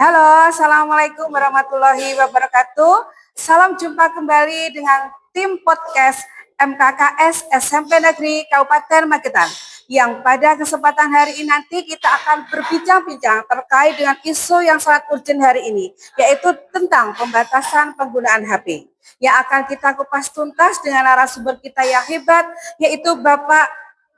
Halo, Assalamualaikum warahmatullahi wabarakatuh. Salam jumpa kembali dengan tim podcast MKKS SMP Negeri Kabupaten Magetan. Yang pada kesempatan hari ini nanti kita akan berbincang-bincang terkait dengan isu yang sangat urgent hari ini, yaitu tentang pembatasan penggunaan HP. Yang akan kita kupas tuntas dengan narasumber kita yang hebat, yaitu Bapak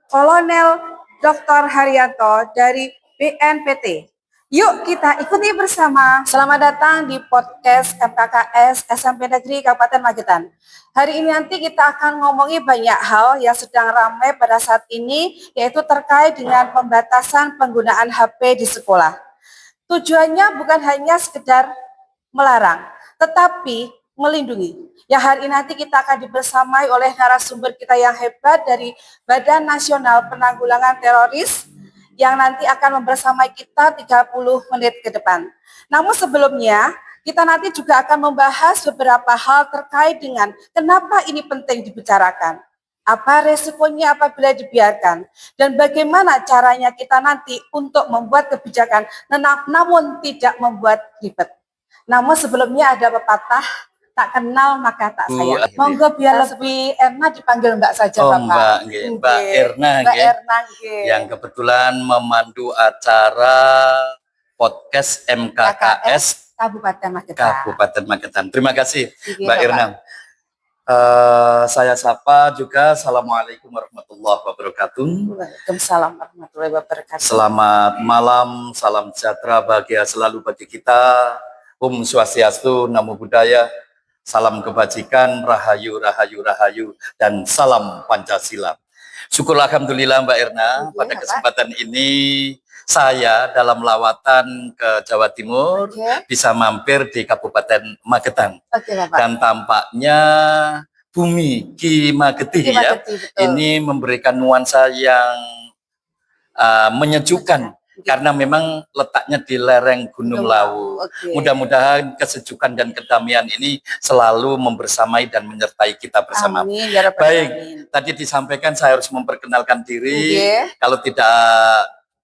Kolonel Dr. Haryanto dari BNPT. Yuk kita ikuti bersama. Selamat datang di podcast MKKS SMP Negeri Kabupaten Magetan. Hari ini nanti kita akan ngomongin banyak hal yang sedang ramai pada saat ini, yaitu terkait dengan pembatasan penggunaan HP di sekolah. Tujuannya bukan hanya sekedar melarang, tetapi melindungi. Ya, hari ini nanti kita akan dibersamai oleh narasumber kita yang hebat dari Badan Nasional Penanggulangan Teroris, yang nanti akan membersamai kita 30 menit ke depan. Namun sebelumnya, kita nanti juga akan membahas beberapa hal terkait dengan kenapa ini penting dibicarakan. Apa resikonya apabila dibiarkan, dan bagaimana caranya kita nanti untuk membuat kebijakan namun tidak membuat ribet. Namun sebelumnya ada pepatah, tak kenal maka tak sayang. Monggo biar lebih enak dipanggil Mbak saja, Bapak. Mbak Erna, yang kebetulan memandu acara podcast MKKS Kabupaten Magetan. Terima kasih, Mbak Erna. Saya sapa juga. Assalamualaikum warahmatullahi wabarakatuh. Waalaikumsalam warahmatullahi wabarakatuh. Selamat malam, salam sejahtera bahagia selalu bagi kita. Om Swastiastu, Namo Buddhaya. Salam kebajikan, rahayu, rahayu, rahayu, dan salam Pancasila. Syukur alhamdulillah Mbak Erna, pada kesempatan ini saya dalam lawatan ke Jawa Timur bisa mampir di Kabupaten Magetan. Dan tampaknya bumi Ki Mageti ya, ini memberikan nuansa yang menyejukkan. Karena memang letaknya di lereng Gunung Lawu. Mudah-mudahan kesejukan dan kedamaian ini selalu membersamai dan menyertai kita bersama. Amin, ya Rabbal Baik, Alamin. tadi disampaikan saya harus memperkenalkan diri. Kalau tidak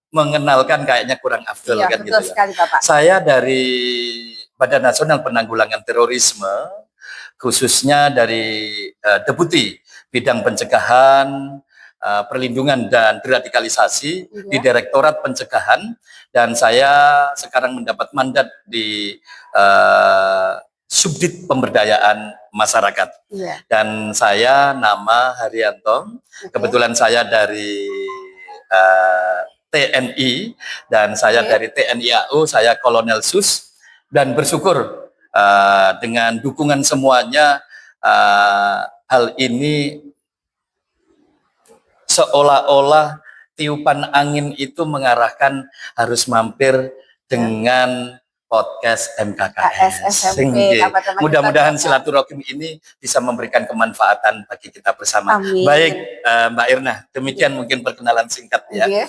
mengenalkan kayaknya kurang afdol kan gitu ya. Sekali, Bapak. Saya dari Badan Nasional Penanggulangan Terorisme, khususnya dari Deputi Bidang Pencegahan, Perlindungan dan Deradikalisasi di Direktorat Pencegahan, dan saya sekarang mendapat mandat di Subdit Pemberdayaan Masyarakat. Dan saya nama Haryanto, kebetulan saya dari TNI dan saya dari TNI AU, saya Kolonel Sus, dan bersyukur dengan dukungan semuanya hal ini seolah-olah tiupan angin itu mengarahkan harus mampir dengan podcast MKKS. Mudah-mudahan silaturahim ini bisa memberikan kemanfaatan bagi kita bersama. Amin. Baik, Mbak Erna, demikian mungkin perkenalan singkat ya.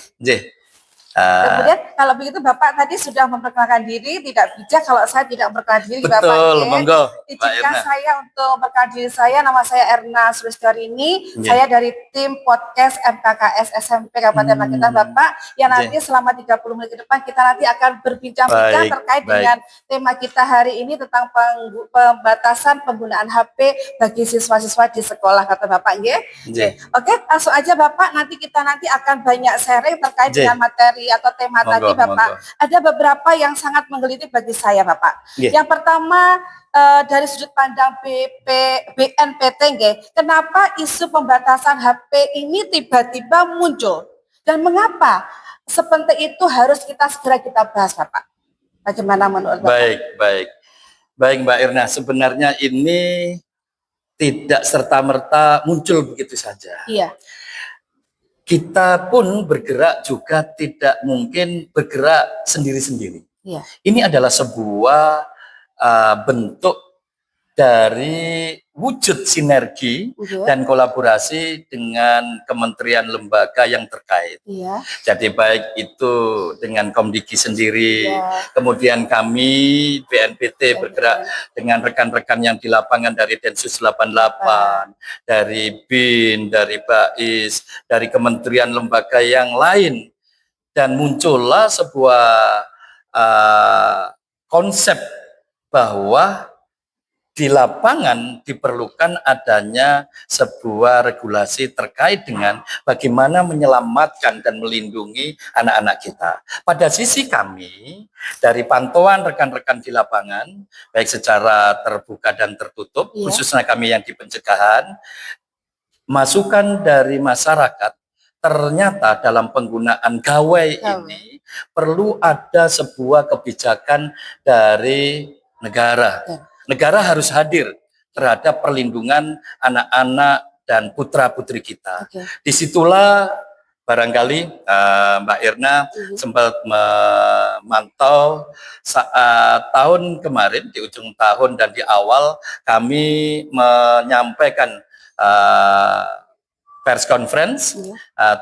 Kemudian kalau begitu Bapak tadi sudah memperkenalkan diri, tidak bijak kalau saya tidak memperkenalkan diri. Betul, Bapak. Monggo. Izinkan saya untuk memperkenalkan diri saya, nama saya Erna Sulistyarini, saya dari tim podcast MKKS SMP Kabupaten Magetan, Bapak, yang nanti selama 30 menit ke depan kita nanti akan berbincang-bincang terkait dengan tema kita hari ini tentang pembatasan penggunaan HP bagi siswa-siswa di sekolah, kata Bapak. Oke, langsung aja Bapak, kita akan banyak sharing terkait dengan materi atau tema tadi, Bapak. Ada beberapa yang sangat menggelitik bagi saya, Bapak. Yang pertama, dari sudut pandang BNPT, kenapa isu pembatasan HP ini tiba-tiba muncul? Dan mengapa sepenting itu harus segera kita bahas, Bapak? Bagaimana menurut Bapak? Baik Mbak Erna, sebenarnya ini tidak serta-merta muncul begitu saja. Kita pun bergerak juga tidak mungkin bergerak sendiri-sendiri. Ini adalah sebuah bentuk dari wujud sinergi dan kolaborasi dengan kementerian lembaga yang terkait. Jadi baik itu dengan Komdiki sendiri, kemudian kami BNPT bergerak dengan rekan-rekan yang di lapangan dari Densus 88, dari BIN, dari BAIS, dari kementerian lembaga yang lain, dan muncullah sebuah konsep bahwa di lapangan diperlukan adanya sebuah regulasi terkait dengan bagaimana menyelamatkan dan melindungi anak-anak kita. Pada sisi kami, dari pantauan rekan-rekan di lapangan, baik secara terbuka dan tertutup, khususnya kami yang di pencegahan, masukan dari masyarakat, ternyata dalam penggunaan gawai ini perlu ada sebuah kebijakan dari negara. Negara harus hadir terhadap perlindungan anak-anak dan putra-putri kita. Disitulah barangkali Mbak Irna sempat memantau saat tahun kemarin, di ujung tahun dan di awal, kami menyampaikan pers conference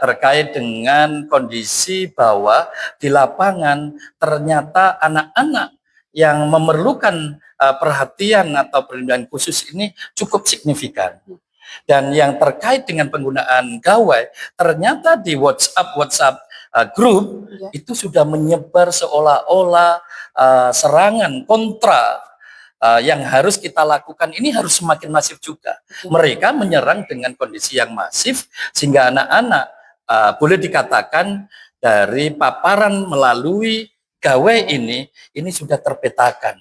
terkait dengan kondisi bahwa di lapangan ternyata anak-anak yang memerlukan perhatian atau perlindungan khusus ini cukup signifikan. Dan yang terkait dengan penggunaan gawai, ternyata di WhatsApp grup itu sudah menyebar seolah-olah serangan kontra yang harus kita lakukan ini harus semakin masif juga. Mereka menyerang dengan kondisi yang masif sehingga anak-anak boleh dikatakan dari paparan melalui gawai ini sudah terpetakan.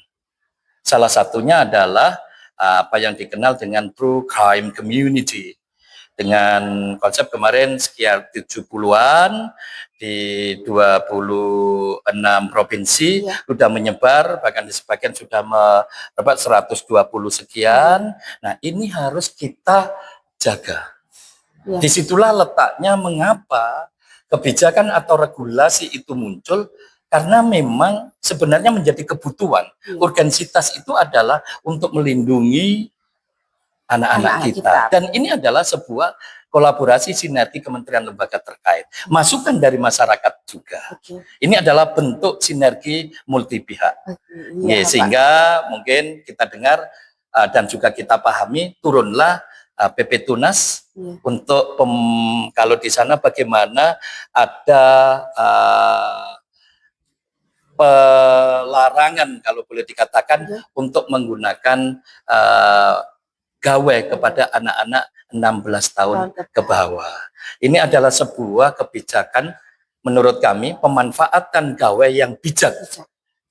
Salah satunya adalah apa yang dikenal dengan true crime community. Dengan konsep kemarin sekitar 70-an di 26 provinsi sudah menyebar, bahkan di sebagian sudah mendapat 120 sekian. Nah, ini harus kita jaga. Disitulah letaknya mengapa kebijakan atau regulasi itu muncul, karena memang sebenarnya menjadi kebutuhan. Urgensitas itu adalah untuk melindungi anak-anak kita. Dan ini adalah sebuah kolaborasi sinergi kementerian lembaga terkait. Masukan dari masyarakat juga. Ini adalah bentuk sinergi multi pihak. Sehingga mungkin kita dengar dan juga kita pahami, turunlah PP Tunas untuk kalau di sana bagaimana ada pelarangan kalau boleh dikatakan untuk menggunakan gawai kepada anak-anak 16 tahun ke bawah. Ini adalah sebuah kebijakan menurut kami, pemanfaatan gawai yang bijak.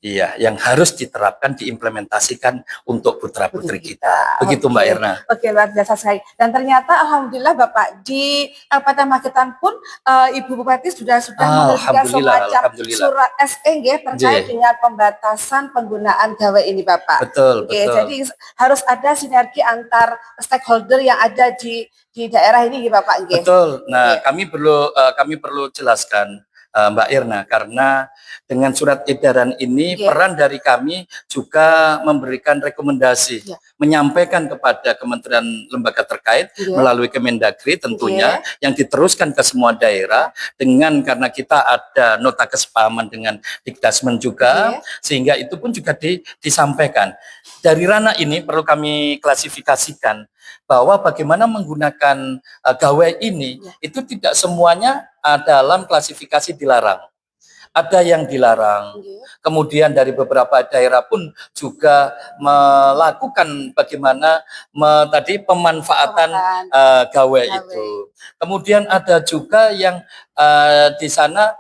Iya, yang harus diterapkan, diimplementasikan untuk putra-putri kita. Begitu Mbak Irna. Oke, luar biasa sekali. Dan ternyata alhamdulillah Bapak di Kabupaten Magetan pun Ibu Bupati sudah menerbitkan semacam surat SE terkait dengan pembatasan penggunaan gawai ini Bapak. Betul. Jadi harus ada sinergi antar stakeholder yang ada di daerah ini Bapak. Betul. Nah, kami perlu jelaskan Mbak Irna, karena dengan surat edaran ini peran dari kami juga memberikan rekomendasi, menyampaikan kepada kementerian lembaga terkait melalui Kemendagri tentunya yang diteruskan ke semua daerah, dengan karena kita ada nota kesepahaman dengan Dikdasmen juga, sehingga itu pun juga disampaikan. Dari ranah ini perlu kami klasifikasikan bahwa bagaimana menggunakan gawai ini itu tidak semuanya dalam klasifikasi dilarang. Ada yang dilarang. Kemudian dari beberapa daerah pun juga melakukan bagaimana tadi pemanfaatan gawai itu. Kemudian ada juga yang di sana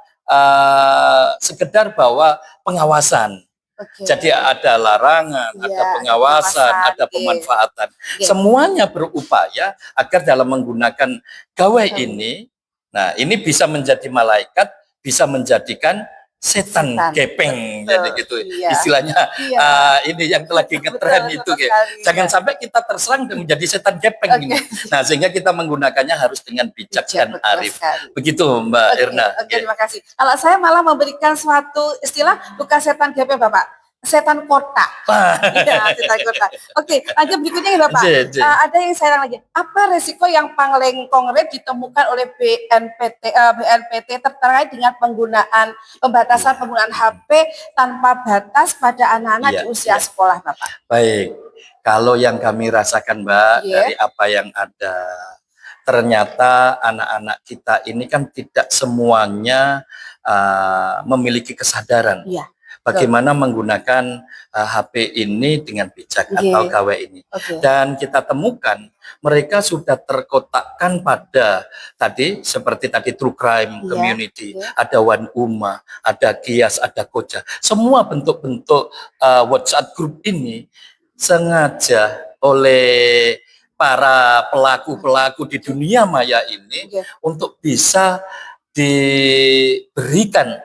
sekedar bahwa pengawasan. Jadi ada larangan, ada pengawasan, ada pemanfaatan. Semuanya berupaya agar dalam menggunakan gawai ini, nah ini bisa menjadi malaikat, bisa menjadikan setan gepeng, jadi gitu istilahnya. Ini yang lagi ngetren itu, jangan sampai kita terserang dan menjadi setan gepeng ini. Nah, sehingga kita menggunakannya harus dengan bijak dan arif. Begitu Mbak Irna. Terima kasih. Kalau saya malah memberikan suatu istilah bukan setan gepeng Bapak, setan kota. Setan kota. Oke, lanjut berikutnya ya Bapak. Ada yang saya lagi. Apa resiko yang paling konkret ditemukan oleh BNPT terkait dengan pembatasan penggunaan HP tanpa batas pada anak-anak di usia sekolah, Bapak? Baik. Kalau yang kami rasakan, Mbak, dari apa yang ada, ternyata anak-anak kita ini kan tidak semuanya memiliki kesadaran bagaimana menggunakan HP ini dengan bijak atau gawe ini. Dan kita temukan mereka sudah terkotakkan pada tadi seperti tadi True Crime Community, ada One Uma, ada Kias, ada Koja. Semua bentuk-bentuk WhatsApp group ini sengaja oleh para pelaku-pelaku di dunia maya ini untuk bisa diberikan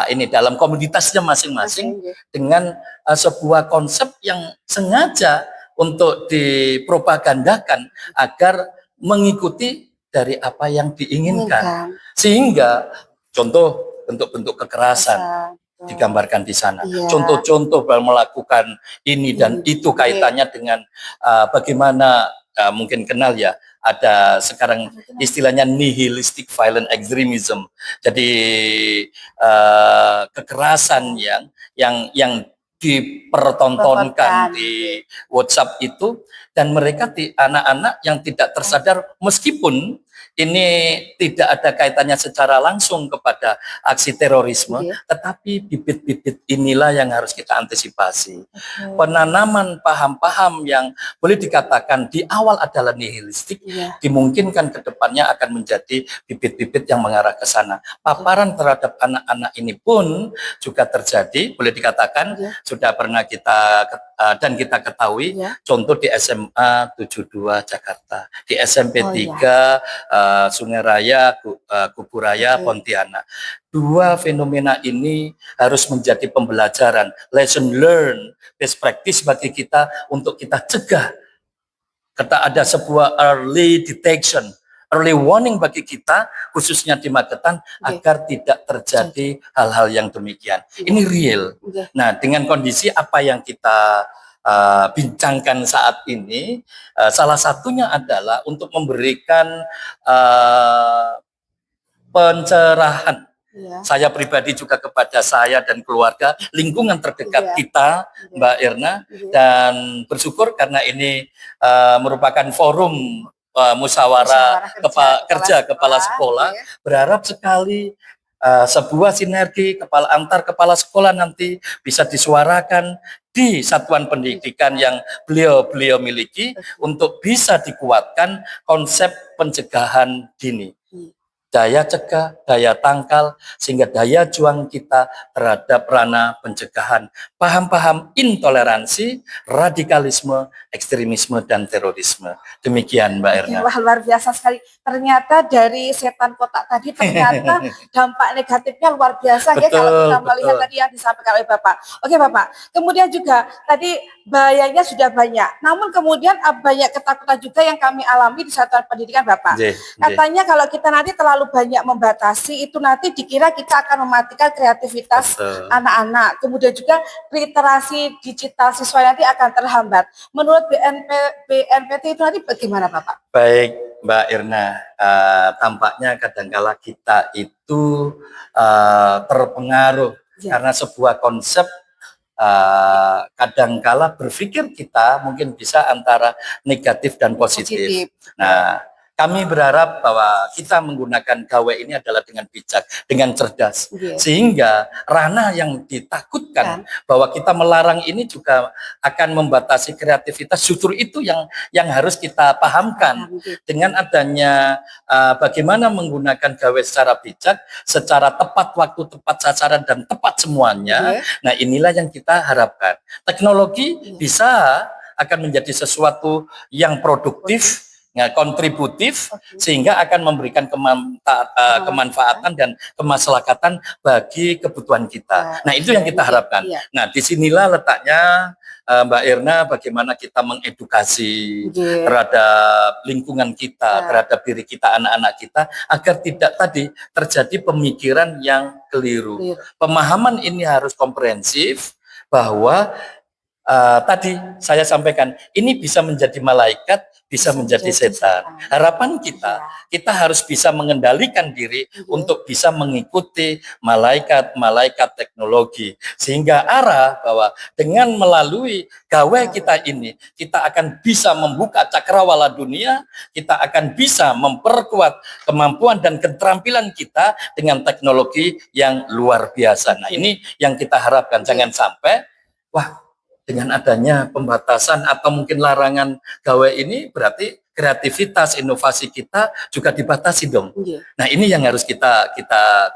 ini dalam komunitasnya masing-masing dengan sebuah konsep yang sengaja untuk dipropagandakan agar mengikuti dari apa yang diinginkan. Sehingga contoh bentuk-bentuk kekerasan digambarkan di sana. Contoh-contoh melakukan ini dan itu kaitannya dengan bagaimana mungkin kenal ya, ada sekarang istilahnya nihilistic violent extremism. Jadi kekerasan yang dipertontonkan di WhatsApp itu, dan mereka anak-anak yang tidak tersadar meskipun ini tidak ada kaitannya secara langsung kepada aksi terorisme, tetapi bibit-bibit inilah yang harus kita antisipasi. Penanaman paham-paham yang boleh dikatakan di awal adalah nihilistik, dimungkinkan ke depannya akan menjadi bibit-bibit yang mengarah ke sana. Paparan terhadap anak-anak ini pun juga terjadi, boleh dikatakan sudah pernah kita dan kita ketahui, contoh di SMA 72 Jakarta, di SMP 3 Sungai Raya, Kuburaya, Pontianak. Dua fenomena ini harus menjadi pembelajaran, lesson learned, best practice bagi kita untuk kita cegah. Kata ada sebuah early detection, early warning bagi kita, khususnya di Magetan, agar tidak terjadi hal-hal yang demikian. Ini real. Nah, dengan kondisi apa yang kita bincangkan saat ini, salah satunya adalah untuk memberikan pencerahan. Saya pribadi juga kepada saya dan keluarga, lingkungan terdekat kita, Mbak Irna, dan bersyukur karena ini merupakan forum musyawarah kerja kepala sekolah, berharap sekali sebuah sinergi antar kepala sekolah nanti bisa disuarakan di satuan pendidikan yang beliau miliki untuk bisa dikuatkan konsep pencegahan dini. Daya cegah, daya tangkal, sehingga daya juang kita terhadap ranah pencegahan paham-paham intoleransi, radikalisme, ekstremisme, dan terorisme. Demikian Mbak Erna. Wah, luar biasa sekali. Ternyata dari setan kotak tadi ternyata dampak negatifnya luar biasa ya kalau kita melihat tadi yang disampaikan oleh Bapak. Oke Bapak, kemudian juga tadi bahayanya sudah banyak, namun kemudian banyak ketakutan juga yang kami alami di satuan pendidikan Bapak. Katanya kalau kita nanti terlalu banyak membatasi, itu nanti dikira kita akan mematikan kreativitas anak-anak. Kemudian juga literasi digital siswa nanti akan terhambat. Menurut BNPT itu nanti bagaimana Bapak? Baik Mbak Irna, tampaknya kadangkala kita itu terpengaruh karena sebuah konsep, kadangkala berpikir kita mungkin bisa antara negatif dan positif. Nah, kami berharap bahwa kita menggunakan gawe ini adalah dengan bijak, dengan cerdas. Sehingga ranah yang ditakutkan bahwa kita melarang ini juga akan membatasi kreativitas, justru itu yang harus kita pahamkan. Dengan adanya bagaimana menggunakan gawe secara bijak, secara tepat waktu, tepat sasaran, dan tepat semuanya. Nah, inilah yang kita harapkan. Teknologi bisa akan menjadi sesuatu yang produktif, kontributif, sehingga akan memberikan kemanfaatan dan kemaslahatan bagi kebutuhan kita. Nah, itu yang kita harapkan. Nah, disinilah letaknya Mbak Irna, bagaimana kita mengedukasi terhadap lingkungan kita, terhadap diri kita, anak-anak kita, agar tidak tadi terjadi pemikiran yang keliru. Pemahaman ini harus komprehensif bahwa tadi saya sampaikan, ini bisa menjadi malaikat, bisa menjadi setan. Harapan kita harus bisa mengendalikan diri untuk bisa mengikuti malaikat-malaikat teknologi. Sehingga arah bahwa dengan melalui gawe kita ini, kita akan bisa membuka cakrawala dunia, kita akan bisa memperkuat kemampuan dan keterampilan kita dengan teknologi yang luar biasa. Nah, ini yang kita harapkan, jangan sampai, wah, dengan adanya pembatasan atau mungkin larangan gawe ini berarti kreativitas inovasi kita juga dibatasi dong. Nah, ini yang harus kita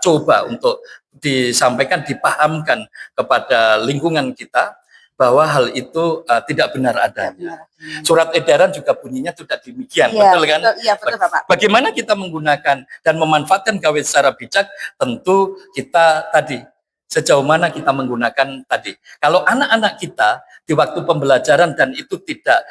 coba untuk disampaikan, dipahamkan kepada lingkungan kita bahwa hal itu tidak benar adanya. Surat edaran juga bunyinya tidak demikian, betul kan? Iya, betul, Bapak. Bagaimana kita menggunakan dan memanfaatkan gawe secara bijak, tentu kita tadi sejauh mana kita menggunakan tadi. Kalau anak-anak kita di waktu pembelajaran dan itu tidak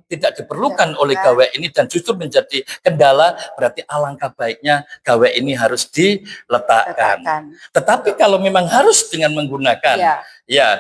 tidak diperlukan oleh gawe ini dan justru menjadi kendala, berarti alangkah baiknya gawe ini harus diletakkan. Tetapi kalau memang harus dengan menggunakan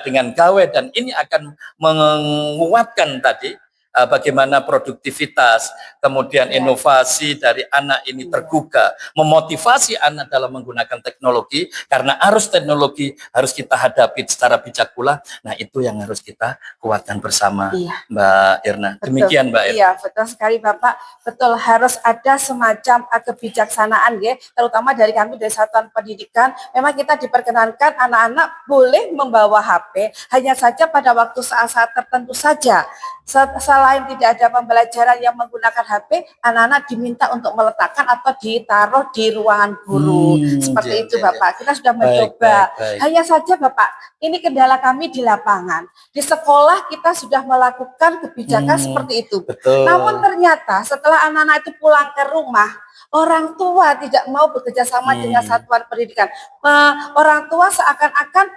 dengan gawe dan ini akan menguatkan tadi bagaimana produktivitas, kemudian inovasi dari anak ini tergugah, memotivasi anak dalam menggunakan teknologi, karena arus teknologi harus kita hadapi secara bijak pula. Nah, itu yang harus kita kuatkan bersama, Mbak Irna. Demikian, Mbak Irna. Iya, betul sekali, Bapak. Betul, harus ada semacam kebijaksanaan, ya, terutama dari kami dari Satuan Pendidikan. Memang kita diperkenankan anak-anak boleh membawa HP, hanya saja pada waktu saat-saat tertentu saja. Selain tidak ada pembelajaran yang menggunakan HP, anak-anak diminta untuk meletakkan atau ditaruh di ruangan guru. Seperti itu, Bapak. Kita sudah mencoba. Hanya saja, Bapak, ini kendala kami di lapangan. Di sekolah kita sudah melakukan kebijakan seperti itu. Betul. Namun ternyata setelah anak-anak itu pulang ke rumah, orang tua tidak mau bekerja sama dengan Satuan Pendidikan. Orang tua seakan-akan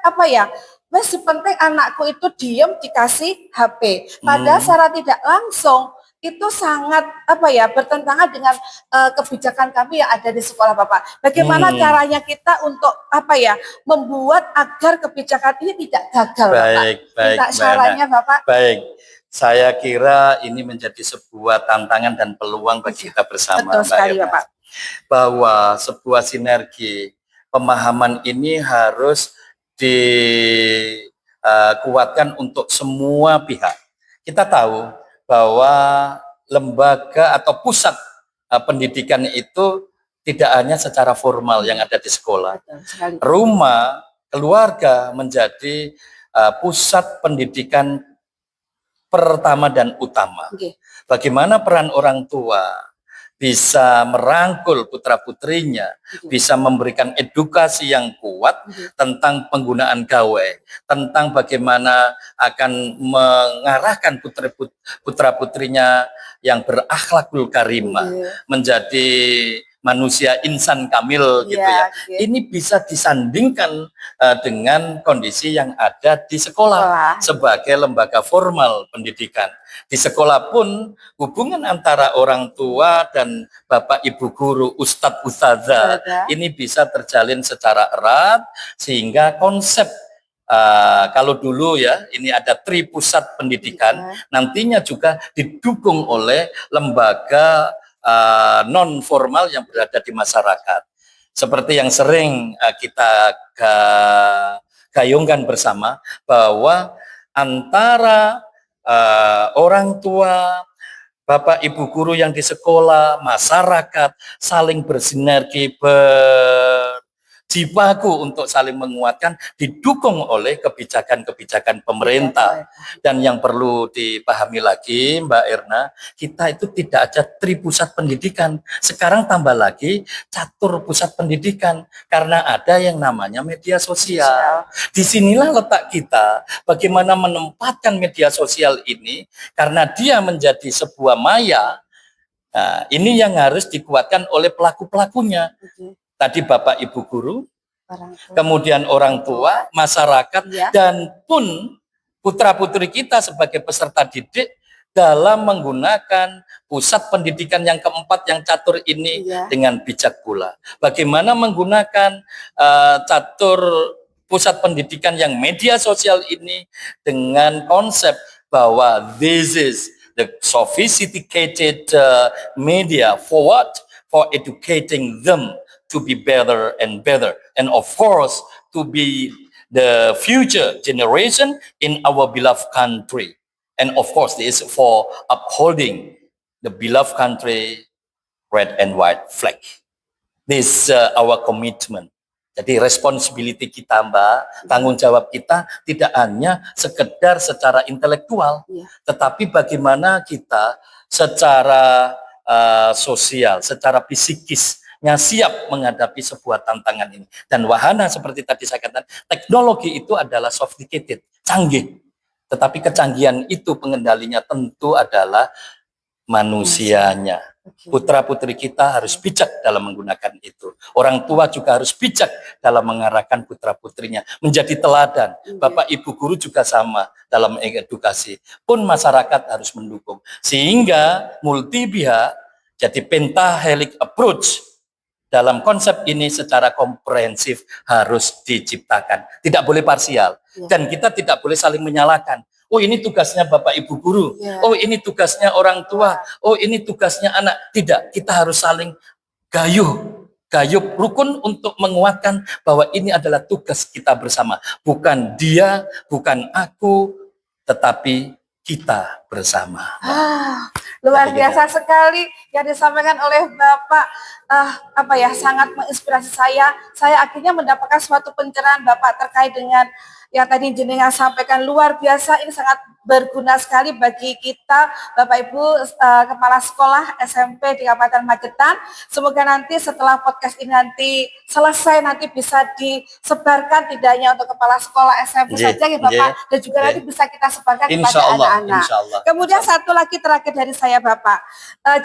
masih penting anakku itu diam dikasih HP. Padahal secara tidak langsung itu sangat bertentangan dengan kebijakan kami yang ada di sekolah, Bapak. Bagaimana caranya kita untuk membuat agar kebijakan ini tidak gagal, Baik, Bapak? Caranya, Bapak. Baik. Saya kira ini menjadi sebuah tantangan dan peluang bagi kita bersama, Betul sekali, Bapak. Bahwa sebuah sinergi pemahaman ini harus dikuatkan untuk semua pihak. Kita tahu bahwa lembaga atau pusat pendidikan itu tidak hanya secara formal yang ada di sekolah. Rumah, keluarga menjadi pusat pendidikan pertama dan utama. Bagaimana peran orang tua bisa merangkul putra-putrinya, bisa memberikan edukasi yang kuat tentang penggunaan gawe, tentang bagaimana akan mengarahkan putra-putrinya yang berakhlakul karimah menjadi manusia insan kamil gitu ya. Ini bisa disandingkan dengan kondisi yang ada di sekolah sebagai lembaga formal pendidikan. Di sekolah pun hubungan antara orang tua dan bapak ibu guru, ustadz ustazah ini bisa terjalin secara erat sehingga konsep kalau dulu ya ini ada pusat pendidikan, nantinya juga didukung oleh lembaga non formal yang berada di masyarakat. Seperti yang sering kita gayungkan bersama bahwa antara orang tua, bapak ibu guru yang di sekolah, masyarakat saling bersinergi, berjibaku untuk saling menguatkan, didukung oleh kebijakan-kebijakan pemerintah. Dan yang perlu dipahami lagi, Mbak Irna, kita itu tidak ada pusat pendidikan. Sekarang tambah lagi catur pusat pendidikan, karena ada yang namanya media sosial. Disinilah letak kita, bagaimana menempatkan media sosial ini, karena dia menjadi sebuah maya. Nah, ini yang harus dikuatkan oleh pelaku-pelakunya. Tadi bapak ibu guru, kemudian orang tua, masyarakat, dan pun putra-putri kita sebagai peserta didik dalam menggunakan pusat pendidikan yang keempat yang catur ini dengan bijak pula. Bagaimana menggunakan catur pusat pendidikan yang media sosial ini dengan konsep bahwa this is the sophisticated media for what? For educating them to be better and better. And of course, to be the future generation in our beloved country. And of course, this is for upholding the beloved country, red and white flag. This our commitment. Jadi responsibility kita, Mbak, tanggung jawab kita tidak hanya sekedar secara intelektual, tetapi bagaimana kita secara sosial, secara psikisnya siap menghadapi sebuah tantangan ini. Dan wahana seperti tadi saya katakan, teknologi itu adalah sophisticated, canggih. Tetapi kecanggihan itu pengendalinya tentu adalah manusianya. Putra-putri kita harus bijak dalam menggunakan itu. Orang tua juga harus bijak dalam mengarahkan putra-putrinya. Menjadi teladan. Bapak Ibu guru juga sama dalam edukasi. Pun masyarakat harus mendukung. Sehingga multi pihak, jadi pentahelix approach dalam konsep ini secara komprehensif harus diciptakan. Tidak boleh parsial. Dan kita tidak boleh saling menyalahkan. Oh ini tugasnya Bapak Ibu guru. Oh ini tugasnya orang tua. Oh ini tugasnya anak. Tidak, kita harus saling gayuh rukun untuk menguatkan bahwa ini adalah tugas kita bersama. Bukan dia, bukan aku, tetapi kita bersama. Luar biasa sekali yang disampaikan oleh Bapak, sangat menginspirasi saya. Saya akhirnya mendapatkan suatu pencerahan Bapak terkait dengan yang tadi jenengan sampaikan. Luar biasa, ini sangat berguna sekali bagi kita Bapak Ibu kepala sekolah SMP di Kabupaten Magetan. Semoga nanti setelah podcast ini nanti selesai nanti bisa disebarkan tidak hanya untuk kepala sekolah SMP saja ya Bapak, dan juga nanti bisa kita sebarkan kepada anak-anak. Kemudian satu lagi terakhir dari saya Bapak,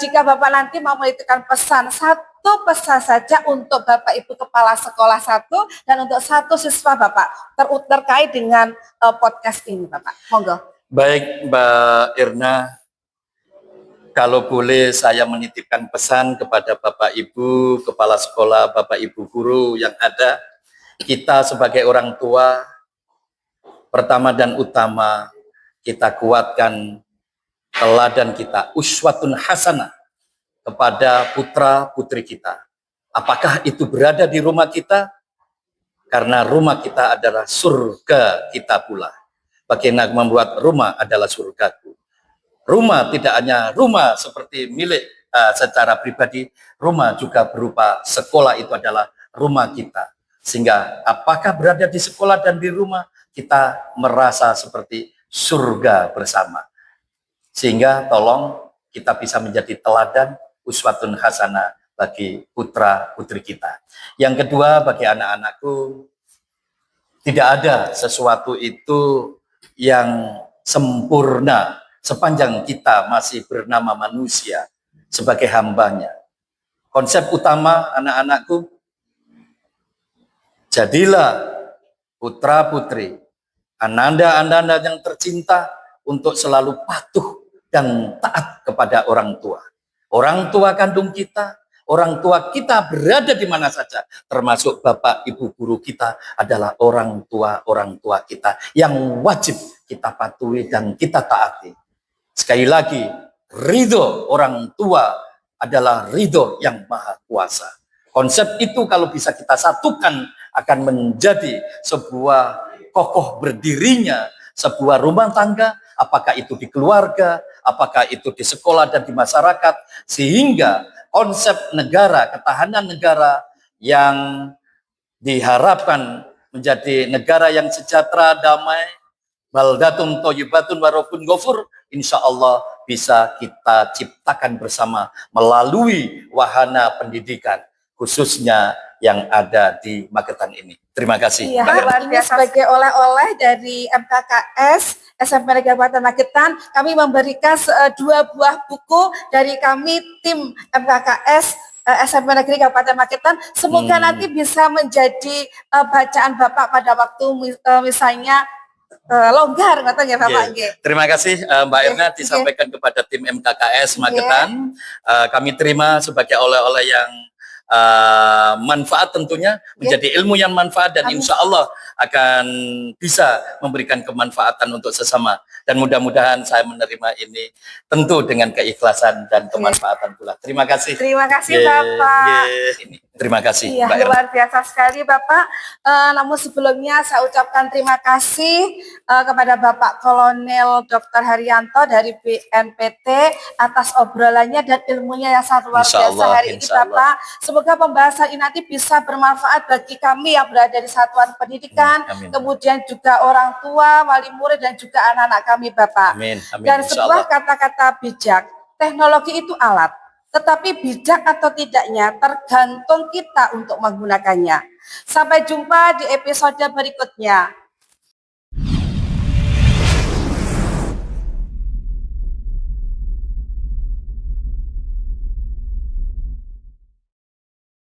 jika Bapak nanti mau menitipkan pesan, satu pesan saja untuk Bapak Ibu kepala sekolah satu dan untuk satu siswa Bapak terkait dengan podcast ini Bapak, monggo. Baik Mbak Irna, kalau boleh saya menitipkan pesan kepada Bapak Ibu kepala sekolah, Bapak Ibu guru yang ada, kita sebagai orang tua pertama dan utama kita kuatkan teladan kita, uswatun hasanah kepada putra putri kita. Apakah itu berada di rumah kita? Karena rumah kita adalah surga kita pula. Bagaimana membuat rumah adalah surgaku. Rumah tidak hanya rumah seperti milik secara pribadi, rumah juga berupa sekolah, itu adalah rumah kita. Sehingga apakah berada di sekolah dan di rumah, kita merasa seperti surga bersama. Sehingga tolong kita bisa menjadi teladan uswatun hasanah bagi putra putri kita. Yang kedua, bagi anak-anakku, tidak ada sesuatu itu yang sempurna sepanjang kita masih bernama manusia sebagai hambanya. Konsep utama anak-anakku, jadilah putra putri, ananda-ananda yang tercinta untuk selalu patuh dan taat kepada orang tua. Orang tua kandung kita, orang tua kita berada di mana saja, termasuk Bapak Ibu guru kita adalah orang tua kita yang wajib kita patuhi dan kita taati. Sekali lagi, ridho orang tua adalah ridho yang maha kuasa. Konsep itu kalau bisa kita satukan akan menjadi sebuah kokoh berdirinya sebuah rumah tangga, apakah itu di keluarga, apakah itu di sekolah dan di masyarakat, sehingga konsep negara, ketahanan negara yang diharapkan menjadi negara yang sejahtera, damai, baldatun thayyibatun warabun ghafur, insya Allah bisa kita ciptakan bersama melalui wahana pendidikan, khususnya yang ada di Magetan ini. Terima kasih. Iya, ini sebagai oleh-oleh dari MKKS SMP Negeri Kabupaten Magetan, kami memberikan 2 buah buku dari kami tim MKKS SMP Negeri Kabupaten Magetan. Semoga nanti bisa menjadi bacaan Bapak pada waktu misalnya longgar, katanya Bapak. Terima kasih Mbak Irna, disampaikan kepada tim MKKS Magetan. Kami terima sebagai oleh-oleh yang manfaat tentunya, menjadi ilmu yang manfaat, dan Amin. insya Allah akan bisa memberikan kemanfaatan untuk sesama. Dan mudah-mudahan saya menerima ini tentu dengan keikhlasan dan kemanfaatan pula. Terima kasih. Terima kasih Ye, Bapak. ye. Terima kasih Iya, Mbak Erna. luar biasa sekali Bapak. Namun sebelumnya saya ucapkan terima kasih kepada Bapak Kolonel Dr. Haryanto dari BNPT atas obrolannya dan ilmunya yang sangat luar Insya biasa Allah, hari ini insya Allah. Bapak. Semoga pembahasan ini nanti bisa bermanfaat bagi kami yang berada di satuan pendidikan, Amin. kemudian juga orang tua, wali murid, dan juga anak-anak kami Bapak. Amin. Amin. Dan Insya sebuah Allah. kata-kata bijak, teknologi itu alat. Tetapi bijak atau tidaknya tergantung kita untuk menggunakannya. Sampai jumpa di episode berikutnya.